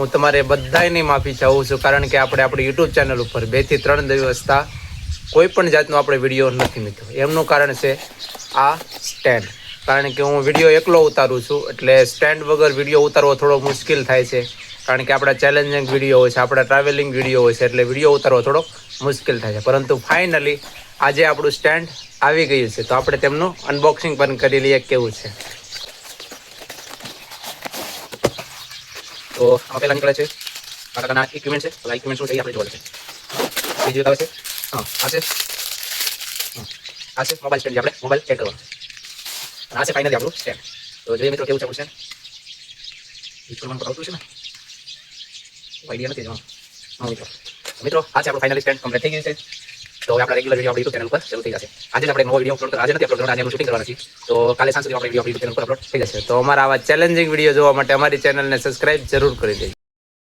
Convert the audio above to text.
હું તમારે બધાયની માફી ચાહું છું, કારણ કે આપણે આપણી યુટ્યુબ ચેનલ ઉપર 2 થી 3 દિવસથી કોઈ પણ જાતનો આપણે વિડીયો નથી મૂક્યો. એમનું કારણ છે આ સ્ટેન્ડ. કારણ કે હું વિડીયો એકલો ઉતારું છું, એટલે સ્ટેન્ડ વગર વિડીયો ઉતારવો થોડો મુશ્કેલ થાય છે. કારણ કે આપણા ચેલેન્જિંગ વિડીયો હોય છે, આપણા ટ્રાવેલિંગ વિડીયો હોય છે, એટલે વિડીયો ઉતારવો થોડો મુશ્કેલ થાય છે. પરંતુ ફાઇનલી આજે આપણું સ્ટેન્ડ આવી ગયું છે, તો આપણે તેમનું અનબોક્સિંગ પણ કરી લઈએ કેવું છે. તો આમાં પહેલા નીકળે છે આ પ્રકારના ઇક્વિપમેન્ટ છે. તો આ ઇક્વિપમેન્ટ શું છે એ આપણે જોવાનું છે. બીજું આવે છે આ છે મોબાઈલ સ્ટેન્ડ, જે આપણે મોબાઈલ એડ કરવાનો છે. અને આ છે ફાઇનલી આપણું સ્ટેન્ડ. તો જોઈએ મિત્રો કેવું છે આપણું સ્ટેન્ડ. ઇન્સ્ટોલમેન્ટ આવતું છે ને, આઈડિયા નથી મિત્રો આ છે આપણું ફાઇનલી સ્ટેન્ડ કમ્પ્લીટ થઈ ગયું છે. તો હવે આપણા રેગ્યુલર વિડીયો આપણી યુટ્યુબ ચેનલ પર શરૂ થઈ જશે. આજે જ આપણે નવો વિડીયો અપલોડ આજે નથી અપલોડ કરવાનો, આજે આપણે શૂટિંગ કરવાના છે. તો કાલે સાંજ સુધી આપણે વિડીયો આપણી યુટ્યુબ ચેનલ પર અપલોડ થઈ જશે. તો અમારા આવા ચેલેન્જિંગ વિડીયો જોવા માટે અમારી ચેનલને સબસ્ક્રાઇબ જરૂર કરી દેજો.